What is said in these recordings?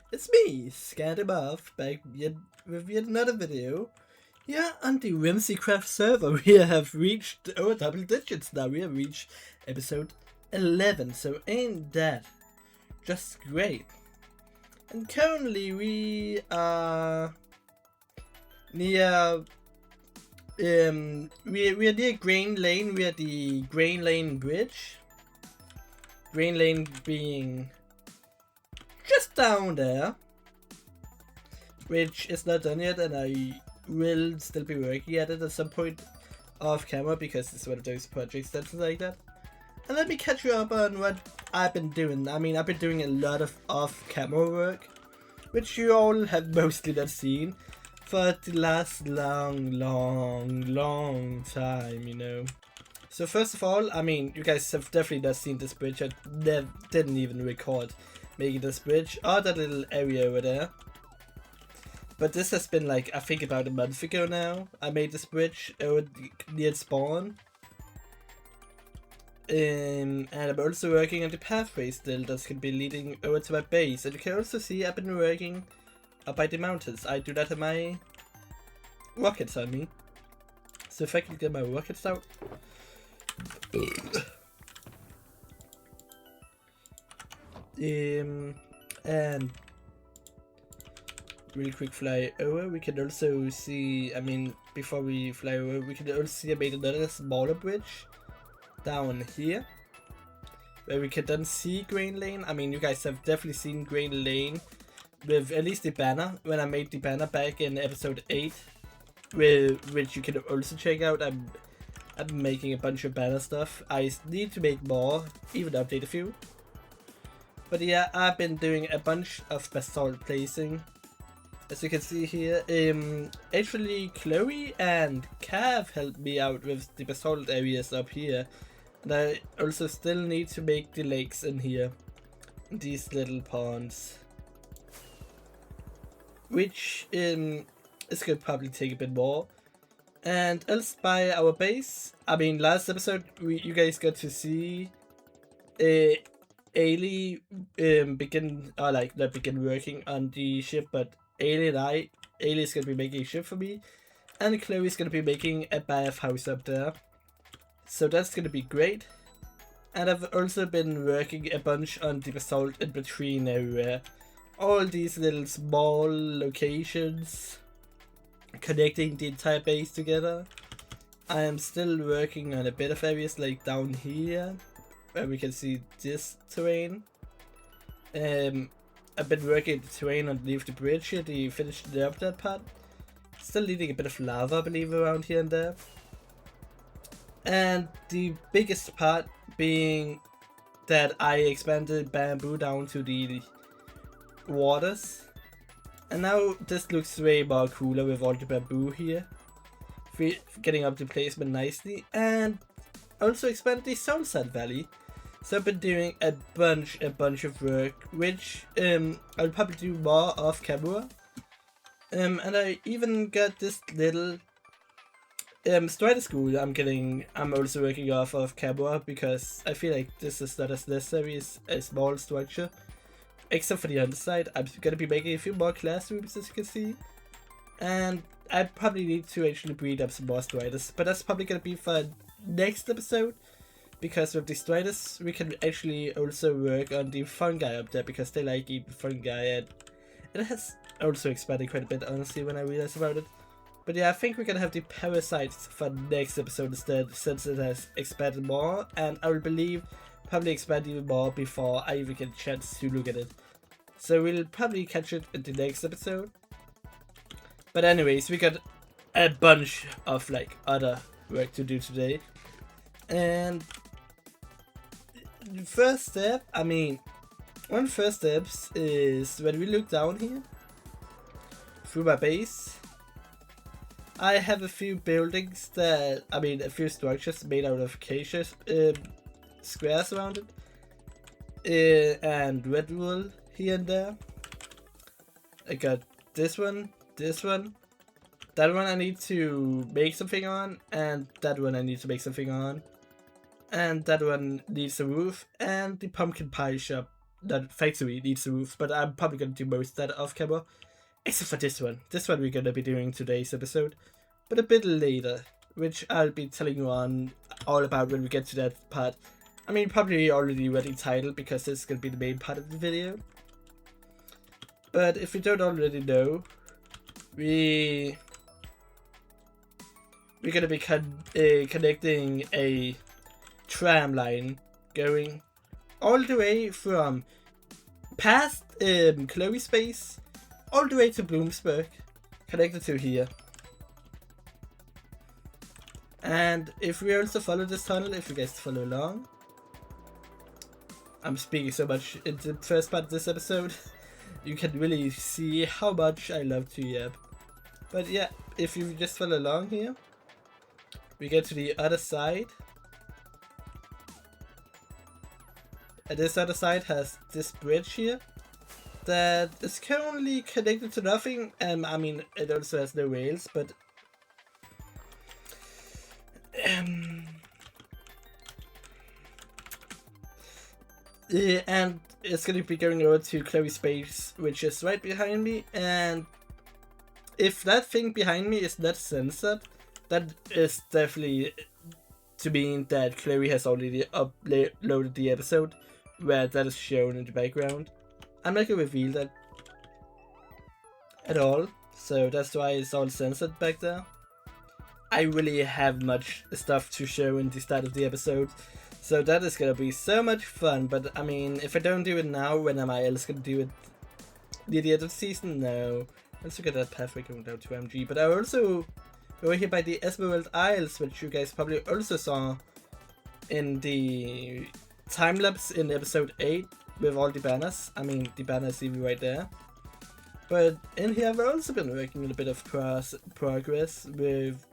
It's me, Scatterbuff, back with yet another video. Yeah, on the Whimsycraft server, we have reached over double digits now. We have reached episode 11, so ain't that just great? And currently we are near we are near Grain Lane. We are at the Grain Lane Bridge. Grain Lane being just down there, which is not done yet, and I will still be working at it at some point off camera because it's one of those projects that's like that. And let me catch you up on what I've been doing. I mean, I've been doing a lot of off-camera work, which you all have mostly not seen for the last long time, you know. So first of all, I mean, you guys have definitely not seen this bridge. I didn't even record making this bridge or that little area over there. But this has been like, I think about a month ago now. I made this bridge over near spawn. And I'm also working on the pathway still that's going to be leading over to my base. And you can also see I've been working up by the mountains. I do that in my rockets on me. So if I can get my rockets out. And really quick fly over, we can also see, I mean, before we fly over, we can also see I made another smaller bridge down here, where we can then see Grain Lane. I mean, you guys have definitely seen Grain Lane with at least the banner, when I made the banner back in episode 8, which you can also check out. I'm making a bunch of banner stuff. I need to make more, even update a few. But yeah, I've been doing a bunch of basalt placing. As you can see here, actually Chloe and Cav helped me out with the basalt areas up here. And I also still need to make the lakes in here. These little ponds. Which is gonna probably take a bit more. And else by our base, I mean, last episode you guys got to see Ailey begin working on the ship, but Ailey is gonna be making a ship for me, and Chloe's gonna be making a bathhouse up there. So that's gonna be great. And I've also been working a bunch on the basalt in between everywhere. All these little small locations connecting the entire base together. I am still working on a bit of areas like down here, where we can see this terrain. I've been working the terrain underneath the bridge here to finish up that part. Still needing a bit of lava, I believe, around here and there. And the biggest part being that I expanded bamboo down to the waters. And now this looks way more cooler with all the bamboo here. Getting up the placement nicely. And also expanded the Sunset Valley. So I've been doing a bunch of work, which I'll probably do more off camera. And I even got this little strider school I'm also working off camera, because I feel like this is not as necessary as a small structure. Except for the underside, I'm gonna be making a few more classrooms, as you can see. And I probably need to actually breed up some more striders, but that's probably gonna be for next episode. Because with the striders, we can actually also work on the fungi up there, because they like eating fungi, and it has also expanded quite a bit, honestly, when I realized about it. But yeah, I think we're gonna have the parasites for next episode instead, since it has expanded more, and I will believe probably expand even more before I even get a chance to look at it. So we'll probably catch it in the next episode. But anyways, we got a bunch of like other work to do today. And the first step, I mean, one of the first steps is when we look down here through my base. I have a few buildings that, I mean, a few structures made out of acacia squares around it, and red wool here and there. I got this one, that one I need to make something on, and that one I need to make something on, and that one needs a roof, and the pumpkin pie shop that factory needs a roof, but I'm probably gonna do most of that off camera. Except for this one. This one we're gonna be doing today's episode, but a bit later, which I'll be telling you on all about when we get to that part. I mean, probably already read the title because this is gonna be the main part of the video. But if you don't already know, we're gonna be connecting a tram line going all the way from past Chloe Space all the way to Bloomsburg, connected to here. And if we also follow this tunnel, if you guys follow along, I'm speaking so much in the first part of this episode, you can really see how much I love to yap. But yeah, if you just follow along here, we get to the other side. And this other side has this bridge here that is currently connected to nothing. I mean, it also has no rails, but yeah, and it's gonna be going over to Chloe Space, which is right behind me. And if that thing behind me is not censored, that is definitely to mean that Chloe has already uploaded the episode where that is shown in the background. I'm not gonna reveal that at all, so that's why it's all censored back there. I really have much stuff to show in the start of the episode, so that is gonna be so much fun. But I mean, if I don't do it now, when am I else gonna do it near the end of the season? No. Let's look at that pathway going down to MG. But I also over here by the Esmeralda Isles, which you guys probably also saw in the time-lapse in episode 8 with all the banners. I mean, the banners even right there. But in here I've also been working on a bit of progress with,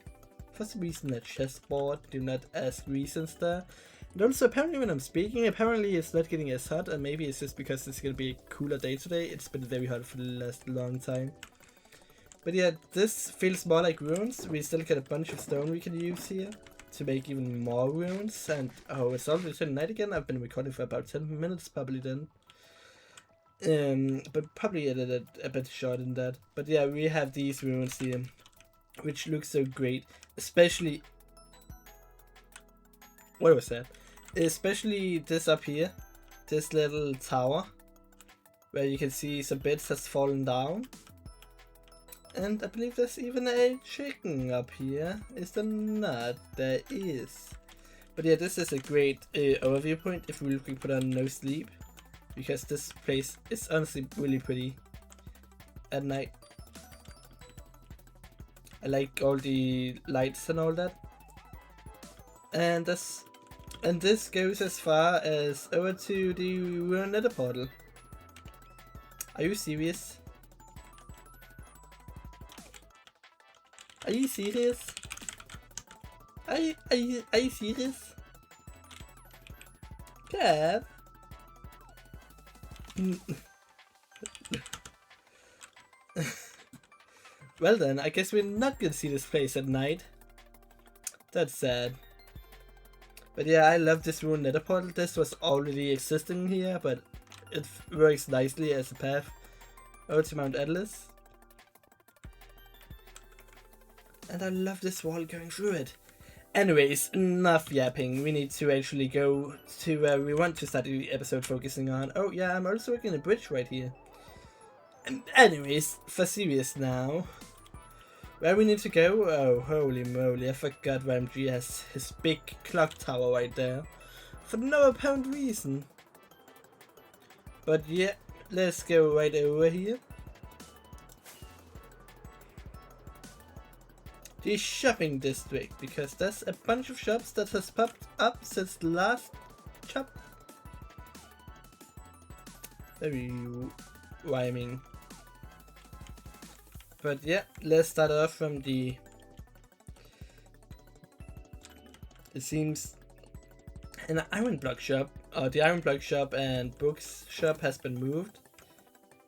for some reason, a chessboard. Do not ask reasons there. And also apparently when I'm speaking, apparently it's not getting as hot, and maybe it's just because it's gonna be a cooler day today. It's been very hot for the last long time. But yeah, this feels more like runes. We still get a bunch of stone we can use here to make even more runes. And oh, it's already turning night again. I've been recording for about 10 minutes probably then. But probably edited a bit short in that. But yeah, we have these runes here, which look so great. Especially, what was that? Especially this up here, this little tower, where you can see some bits has fallen down. And I believe there's even a chicken up here. Is there not? There is. But yeah, this is a great overview point if we're looking for no sleep. Because this place is honestly really pretty at night. I like all the lights and all that. And this goes as far as over to the ruined nether portal. Are you serious? Are you serious? Are you serious? Cat? Well then, I guess we're not gonna see this place at night. That's sad. But yeah, I love this ruined nether portal. This was already existing here, but it works nicely as a path over to Mount Atlas. And I love this wall going through it. Anyways, enough yapping. We need to actually go to where we want to start the episode focusing on. Oh yeah, I'm also working on a bridge right here. And anyways, for serious now. Where we need to go? Oh, holy moly, I forgot YMG has his big clock tower right there. For no apparent reason. But yeah, let's go right over here. The shopping district, because there's a bunch of shops that has popped up since the last shop. Very rhyming. But yeah, let's start off from the, it seems, an iron block shop. The iron block shop and books shop has been moved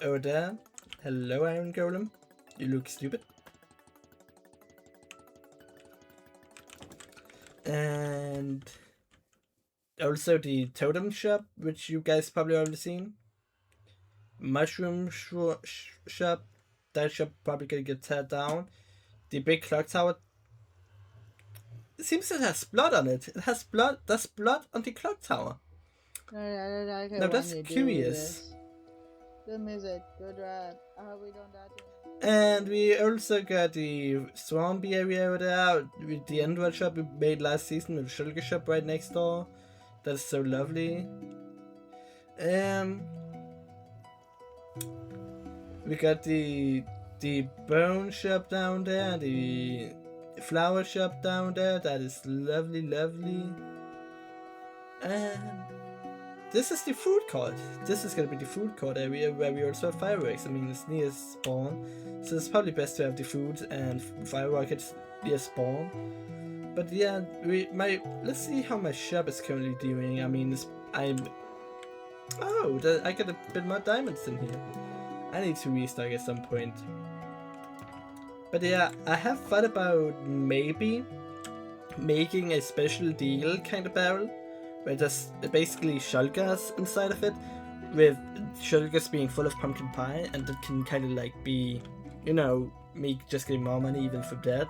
over there. Hello, Iron Golem. You look stupid. And also the totem shop, which you guys probably already seen. mushroom shop. That shop probably gonna get teared down. The big clock tower. It seems it has blood on it. It has blood. There's blood on the clock tower. Okay, Now that's when you curious. do this. Good music, good rap. I hope we don't die too. And we also got the swampy area over there with the Endwell shop we made last season with the Shulker shop right next door. That's so lovely. We got the bone shop down there, the flower shop down there. That is lovely, lovely. And this is the food court. This is gonna be the food court area where we also have fireworks. I mean, it's near spawn, so it's probably best to have the food and fireworks near spawn. But yeah, let's see how my shop is currently doing. I mean, I got a bit more diamonds in here. I need to restock at some point. But yeah, I have thought about maybe making a special deal kind of barrel where there's basically shulkers inside of it, with shulkers being full of pumpkin pie, and that can kind of like be, me just getting more money even for that,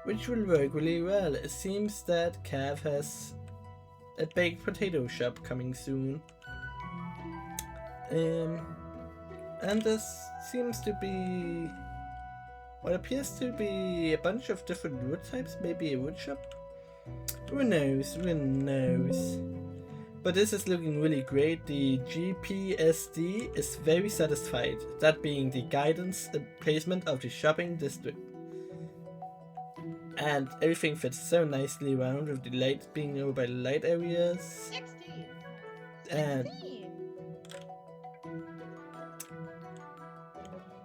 which will work really well. It seems that Cav has a baked potato shop coming soon. And this seems to be what appears to be a bunch of different wood types, maybe a wood shop? Who knows, who knows. But this is looking really great. The GPSD is very satisfied, that being the guidance and placement of the shopping district. And everything fits so nicely around with the lights being over by the light areas. 16! And 16!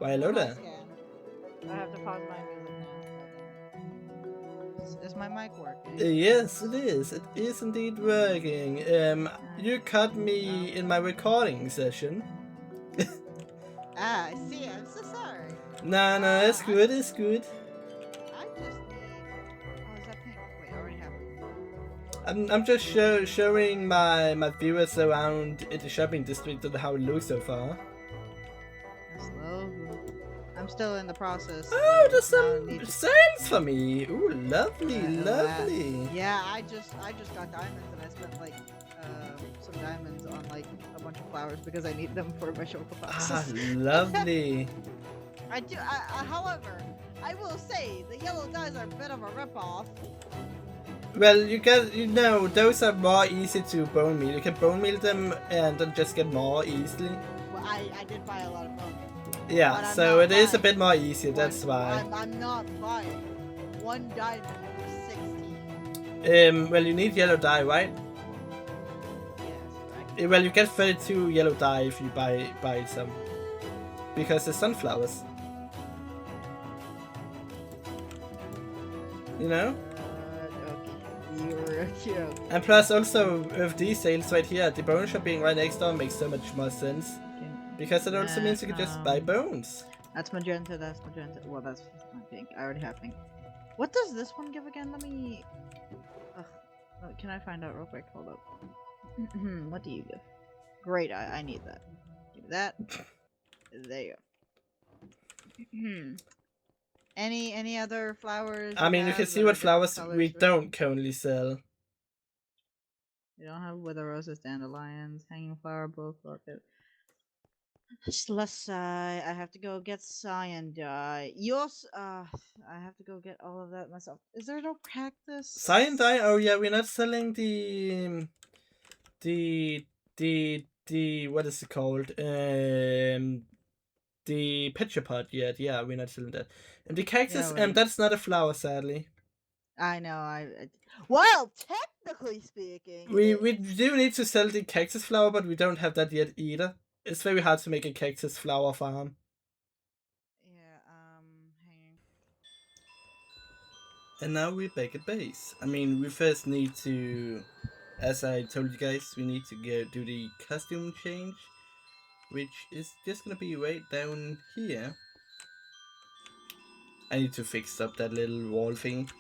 why Lola? I have to pause my music now. Is my mic working? Yes, it is. It is indeed working. You cut me in my recording session. I see. I'm so sorry. No, it's good. It's good. I just need. Oh, is that pink? Wait, I already have it. I'm just showing my viewers around in the shopping district and how it looks so far. Slow. I'm still in the process. Oh, there's some sales for me. Ooh, lovely, lovely. Yeah, I just got diamonds, and I spent like some diamonds on like a bunch of flowers because I need them for my shulker boxes. Ah, lovely. I do. However, I will say the yellow dyes are a bit of a ripoff. Well, those are more easy to bone meal. You can bone meal them and then just get more easily. Well, I did buy a lot of bone. Yeah, so it is a bit more easier, that's why. I'm not buying 1 diamond for 16. Well, you need yellow dye, right? Yes, Well, you get 32 yellow dye if you buy some. Because it's sunflowers. You know? Okay. You're cute. And plus also, with these sales right here, the bone shop being right next door makes so much more sense. Because it also means you can just buy bones. That's magenta, Well, that's my pink. I already have pink. What does this one give again? Let me... can I find out real quick? Hold up. What do you give? Great, I need that. Give me that. There you go. Any other flowers? I mean, you can see what flowers we don't currently sell. You don't have wither roses, dandelions, hanging flower, both orchid. Let's I have to go get cyan dye. Yours, I have to go get all of that myself. Is there no cactus? Cyan dye? Oh yeah, we're not selling the what is it called? The pitcher pot yet. Yeah, we're not selling that. And the cactus, that's not a flower, sadly. I know. Well, technically speaking, we do need to sell the cactus flower, but we don't have that yet either. It's very hard to make a cactus flower farm. Yeah, hanging. And now we're back at base. I mean, we first need to, as I told you guys, we need to go do the costume change, which is just gonna be right down here. I need to fix up that little wall thing.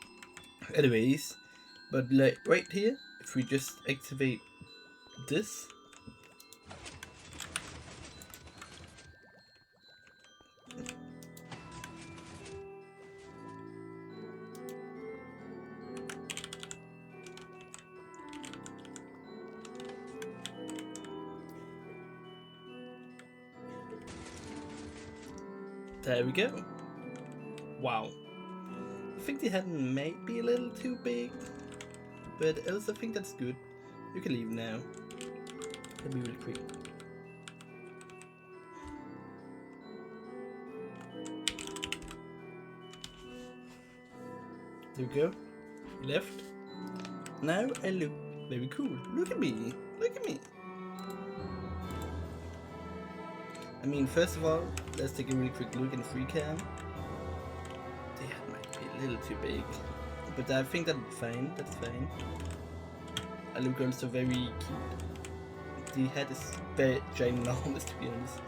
Anyways, but like right here, if we just activate this, There we go. Wow. I think the head might be a little too big, but else I think that's good. You can leave now. That'd be really quick. There we go. You left. Now I look very cool. Look at me. Look at me. I mean, first of all, let's take a really quick look in free cam. The head might be a little too big, but I think that's fine. That's fine. I look also very cute. The head is very ginormous, to be honest,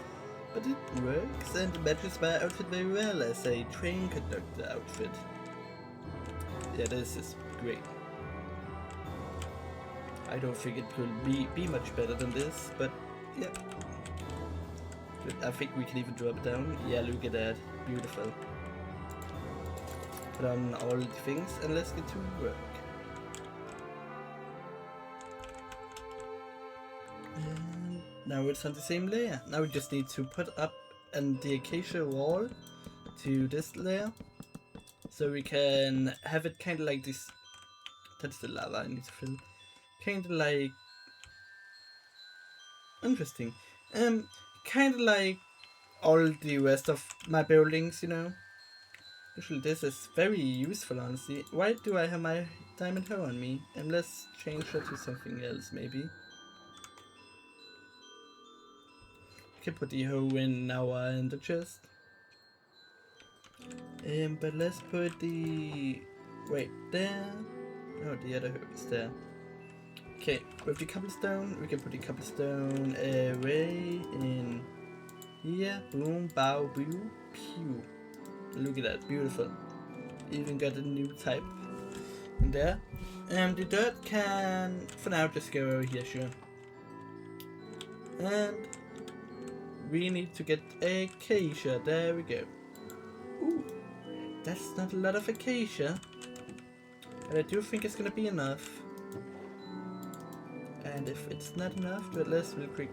but it works and it matches my outfit very well as a train conductor outfit. Yeah, this is great. I don't think it could be much better than this, but yeah. But I think we can even drop it down. Yeah, look at that. Beautiful. Put on all the things and let's get to work. And now it's on the same layer. Now we just need to put up the acacia wall to this layer. So we can have it kind of like this. That's the lava I need to fill. Kind of like. Interesting. Kind of like all the rest of my buildings, you know. Usually this is very useful, honestly. Why do I have my diamond hoe on me? And let's change that to something else, maybe. We can put the hoe in our ender chest. But let's put the... Wait, there. No, the other hoe is there. Okay, with the cobblestone, we can put the cobblestone away in here. Boom, bow, boo, pew. Look at that, beautiful. Even got a new type in there. The dirt can, for now, just go over here, sure. And we need to get acacia. There we go. Ooh, that's not a lot of acacia, but I do think it's gonna be enough. And if it's not enough, do it less real quick.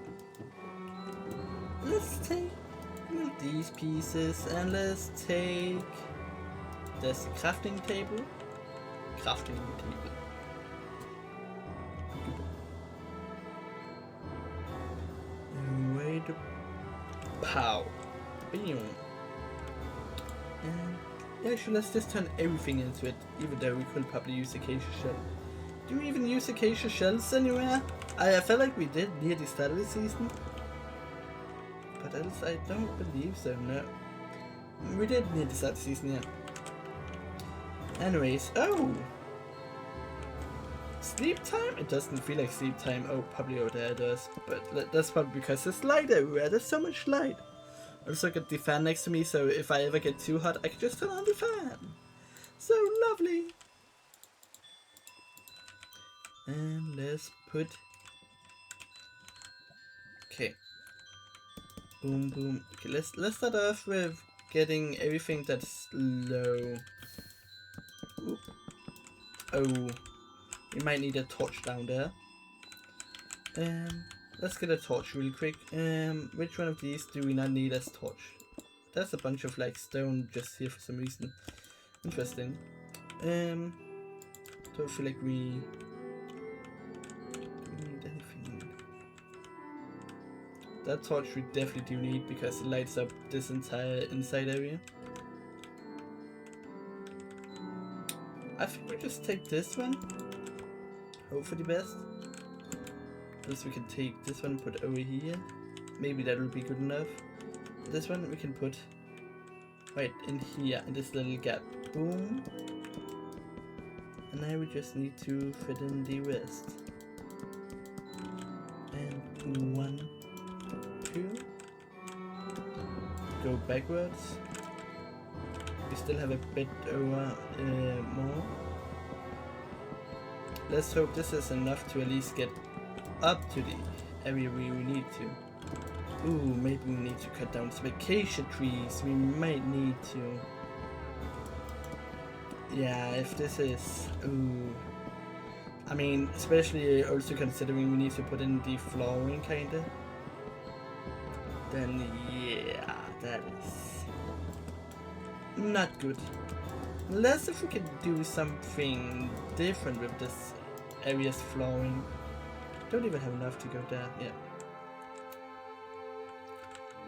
Let's take these pieces and let's take this crafting table. Crafting table. And wait. Pow. Bam. And yeah, sure, let's just turn everything into it, even though we could probably use acacia shell. Do we even use acacia shells anywhere? I felt like we did near the start of the season. But else I don't believe so, no. We did near the start of the season, yeah. Anyways, oh! Sleep time? It doesn't feel like sleep time. Oh, probably over there it does. But that's probably because there's light everywhere. There's so much light. I also got the fan next to me, so if I ever get too hot, I can just turn on the fan. So lovely! And let's put... Okay. Boom, boom. Okay, let's start off with getting everything that's low. Oop. Oh, we might need a torch down there. Let's get a torch really quick. Which one of these do we not need as torch? There's a bunch of like stone just here for some reason. Interesting. Don't feel like we need anything. That torch we definitely do need because it lights up this entire inside area. I think we just take this one. Hope for the best. Plus we can take this one and put it over here. Maybe that will be good enough. This one we can put right in here, in this little gap. Boom. And now we just need to fit in the rest. And 1, 2. Go backwards. We still have a bit over more. Let's hope this is enough to at least get up to the area we need to. Ooh, maybe we need to cut down some acacia trees. We might need to. Yeah, if this is... Ooh. I mean, especially also considering we need to put in the flooring kinda. Then yeah, that is not good. Unless if we can do something different with this area's flooring. Don't even have enough to go there, yeah.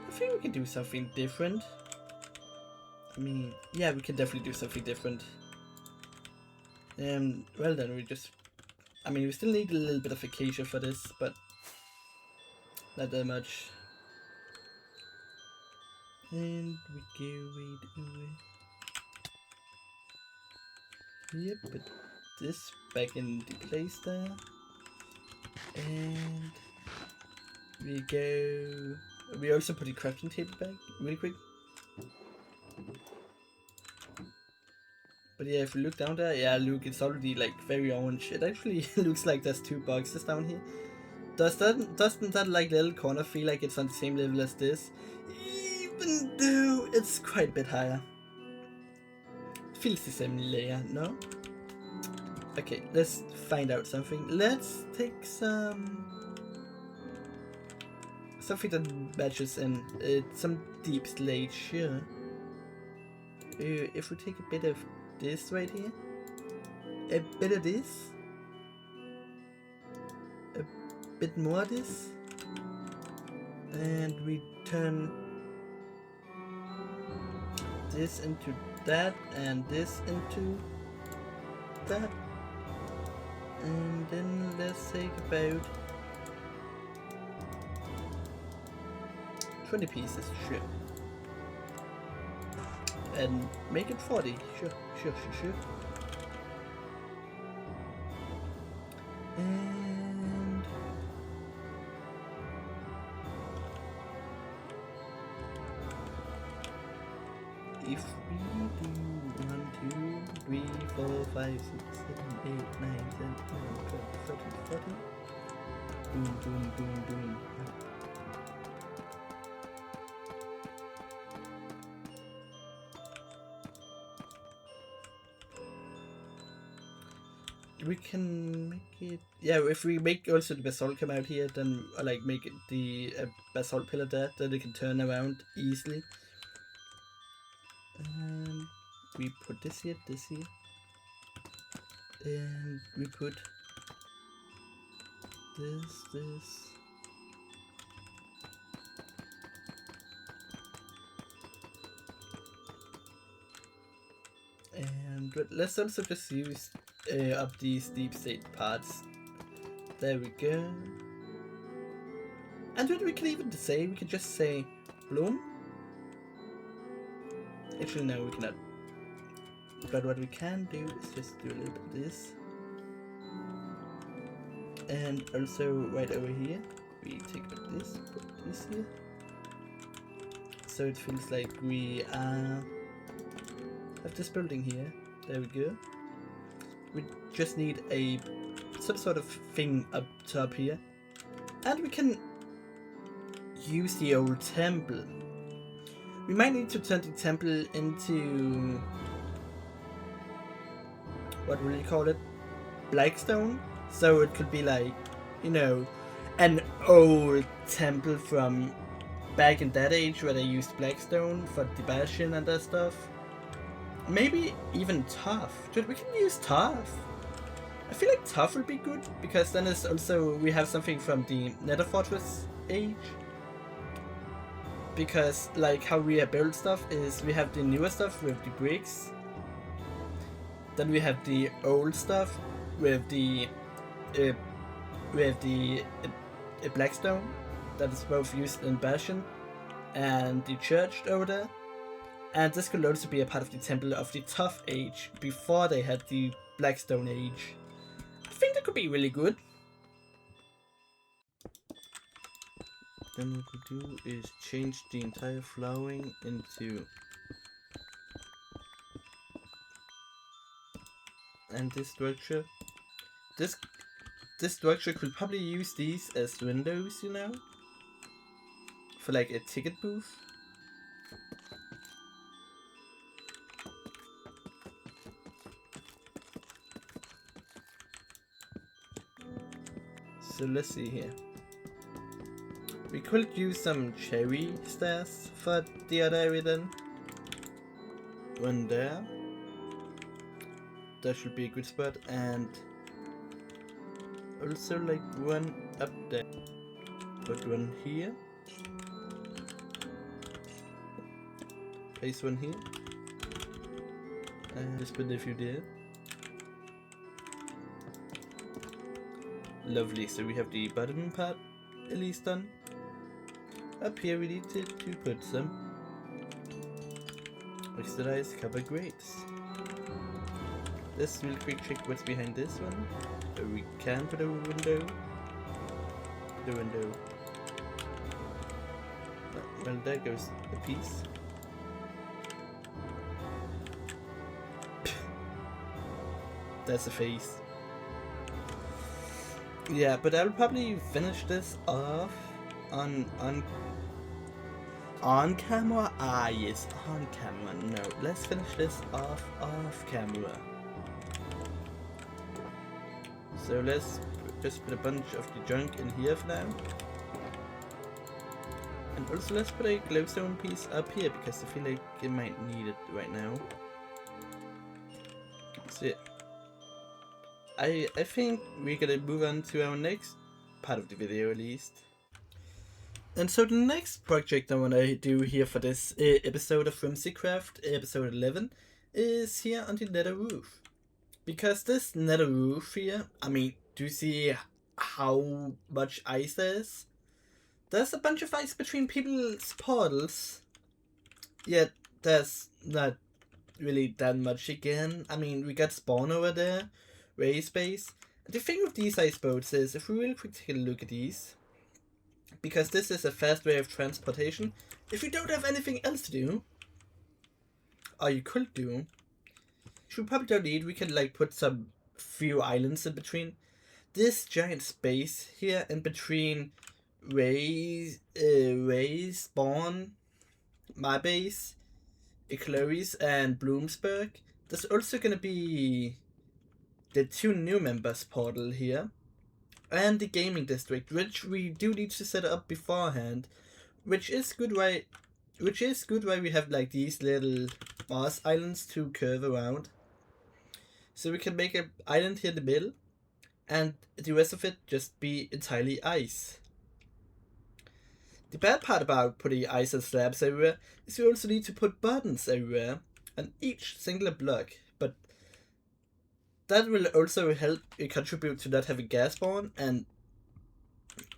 I think we can do something different. I mean, yeah, we can definitely do something different. Well then, we just... I mean, we still need a little bit of acacia for this, but not that much. And we go right away. Yep, put this back in the place there. And we go... We also put the crafting table back really quick. But yeah, if you look down there, yeah, look, it's already like very orange. It actually looks like there's 2 boxes down here. Doesn't that like little corner feel like it's on the same level as this? Even though it's quite a bit higher. It feels the same layer, no? Okay, let's find out something. Let's take something that matches in some deep slate, sure. If we take a bit of this right here, a bit of this, a bit more of this, and we turn this into that and this into that, and then let's take about 20 pieces, sure. And make it 40, sure. And if we do 1, 2, 3, 4, 5, 6, 7, 8, 9, 10, 11, 12, 13, 14. Boom. We can make it... Yeah, if we make also the basalt come out here, then like make it the basalt pillar there, then they can turn around easily. And we put this here, and we put this. And let's also just use up these deep state parts. There we go. And what we can even say, we can just say bloom. Actually no, we cannot. But what we can do is just do a little bit of this. And also right over here, we take a bit of this, put this here. So it feels like we have this building here. There we go. We just need some sort of thing up top here. And we can use the old temple. We might need to turn the temple into... what will you call it? Blackstone? So it could be like, you know, an old temple from back in that age where they used Blackstone for the bastion and that stuff. Maybe even Tough. Dude, we can use Tough. I feel like Tough would be good, because then it's also, we have something from the Nether Fortress age. Because like how we build stuff is we have the newer stuff with the bricks. Then we have the old stuff with the Blackstone that is both used in Bastion and the church over there. And this could also be a part of the temple of the Tough age before they had the Blackstone age. I think that could be really good. Then what we do is change the entire flowering into... and this structure. This structure could probably use these as windows, you know? For like a ticket booth. So let's see here. We could use some cherry stairs for the other area then. one there. That should be a good spot, and also like one up there. Put one here. Place one here. And just put a few there. Lovely, so we have the bottom part at least done. Up here we need to put some oxidized copper grates. Let's real quick check what's behind this one. So we can put a window. The window. Well, there goes a piece. That's a face. Yeah, but I'll probably finish this off on camera. Ah, yes, on camera. No, let's finish this off camera. So let's just put a bunch of the junk in here for now. And also let's put a glowstone piece up here because I feel like it might need it right now. So yeah. I think we're gonna move on to our next part of the video at least. And so the next project I wanna do here for this episode of Whimsycraft, episode 11, is here on the nether roof. Because this nether roof here, I mean, do you see how much ice there is? There's a bunch of ice between people's portals, yet there's not really that much again. I mean, we got spawn over there, race base. The thing with these ice boats is, if we really quick take a look at these, because this is a fast way of transportation, if you don't have anything else to do, or you could do, which we probably don't need, we can like put some few islands in between. This giant space here in between Ray's spawn, my base, Eclairs, and Bloomsburg. There's also gonna be the 2 new members portal here, and the gaming district, which we do need to set up beforehand, which is good why we have like these little moss islands to curve around. So we can make an island here in the middle, and the rest of it just be entirely ice. The bad part about putting ice and slabs everywhere is you also need to put buttons everywhere on each single block, but that will also help contribute to not having gas spawn, and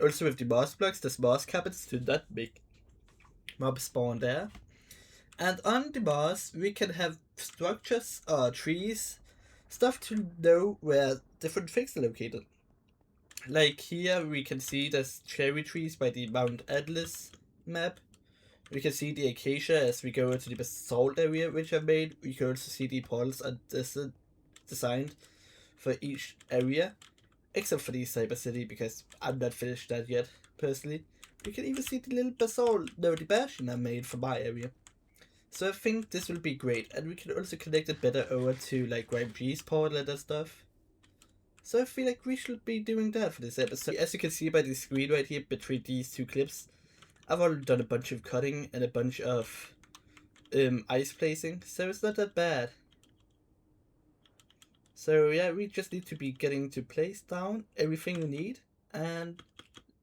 also with the moss blocks, there's moss cabins to not make mob spawn there. And on the moss, we can have structures or trees, stuff to know where different things are located. Like here we can see there's cherry trees by the Mount Atlas map. We can see the acacia as we go into the basalt area which I made. We can also see the portals are designed for each area, except for the Cyber City because I'm not finished that yet personally. We can even see the little the bastion I made for my area. So I think this will be great, and we can also connect it better over to like YMG's portal and that stuff. So I feel like we should be doing that for this episode. As you can see by the screen right here between these 2 clips, I've already done a bunch of cutting and a bunch of ice placing, so it's not that bad. So yeah, we just need to be getting to place down everything we need, and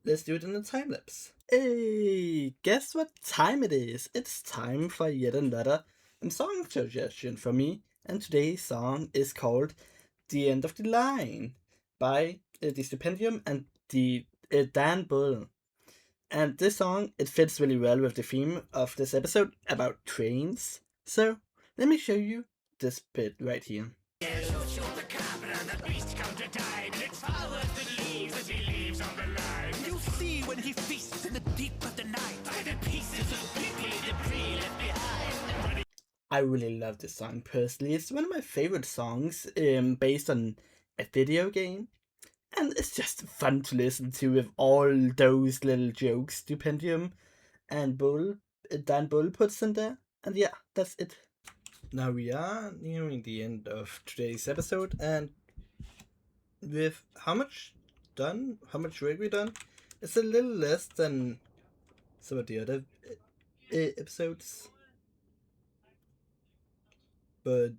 let's do it in a time lapse. Hey, guess what time it is? It's time for yet another song suggestion from me, and today's song is called "The End of the Line" by the Stipendium and the Dan Bull. And this song, it fits really well with the theme of this episode about trains. So let me show you this bit right here. You see when he feasts in the deep of the night, the pieces of people debris left behind. I really love this song personally. It's one of my favorite songs based on a video game. And it's just fun to listen to with all those little jokes Stipendium and Dan Bull puts in there. And yeah, that's it. Now we are nearing the end of today's episode, and with how much work we done, it's a little less than some of the other episodes. but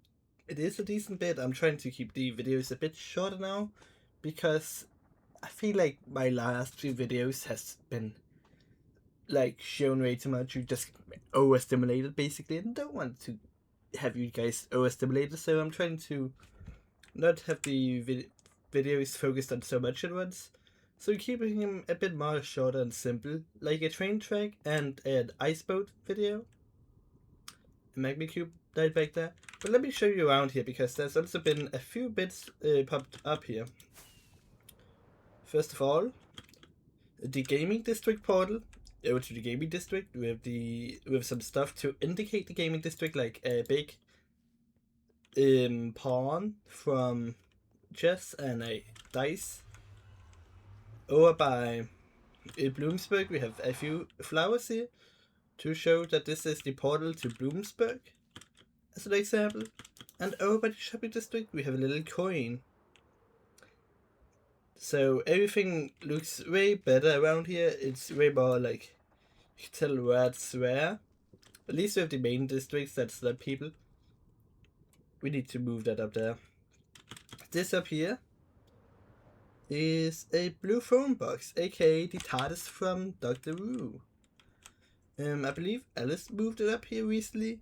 it is a decent bit. I'm trying to keep the videos a bit shorter now, because I feel like my last few videos has been like shown way too much. You just overstimulated basically, and don't want to have you guys overstimulated. So I'm trying to not have the videos focused on so much at once. So keeping him a bit more shorter and simple, like a train track and an ice boat video. A magma cube died back there. But let me show you around here, because there's also been a few bits popped up here. First of all, the gaming district portal. Over to the gaming district with some stuff to indicate the gaming district, like a big pawn from chess and a dice. Over by Bloomsburg, we have a few flowers here to show that this is the portal to Bloomsburg, as an example. And over by the shopping district, we have a little coin. So everything looks way better around here. It's way more like, you can tell what's where. At least we have the main districts, that's the people. We need to move that up there. This up here is a blue phone box, aka the TARDIS from Doctor Who. I believe Alice moved it up here recently.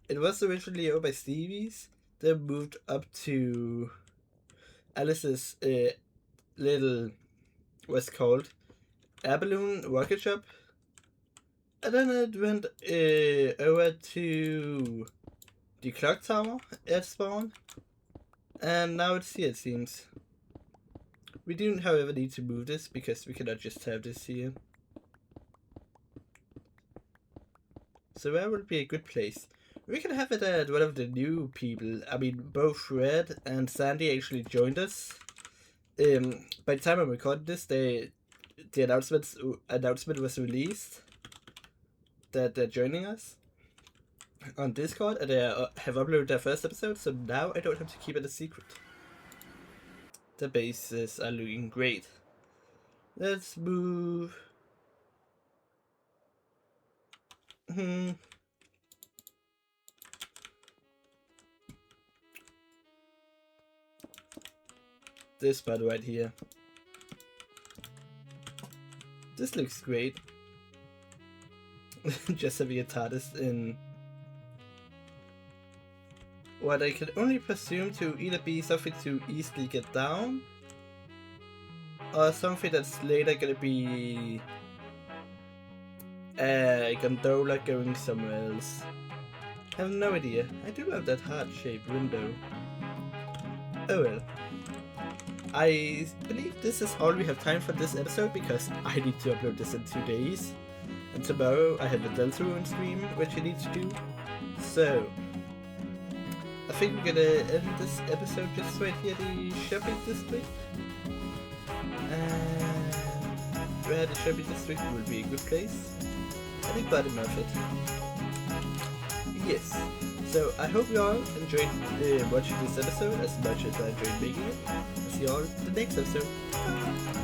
It was originally over by Stevie's. They moved up to Alice's little, what's it called, air balloon rocket shop. And then it went over to the clock tower at spawn. And now it's here, it seems. We do, however, need to move this, because we cannot just have this here. So where would be a good place? We can have it at one of the new people. I mean, both Red and Sandy actually joined us. By the time I recorded this, the announcement was released that they're joining us on Discord, and they have uploaded their first episode, so now I don't have to keep it a secret. The bases are looking great. Let's move. This spot right here. This looks great. Just having a TARDIS in what I could only presume to either be something to easily get down, or something that's later gonna be a gondola going somewhere else. I have no idea. I do love that heart-shaped window. Oh well. I believe this is all we have time for this episode, because I need to upload this in 2 days. And tomorrow I have a Deltarune stream, which I need to do. So, I think we're gonna end this episode just right here, the shopping district. And where the shopping district will be a good place. I think bottom of it. Yes. So I hope you all enjoyed watching this episode as much as I enjoyed making it. I'll see you all in the next episode. Bye.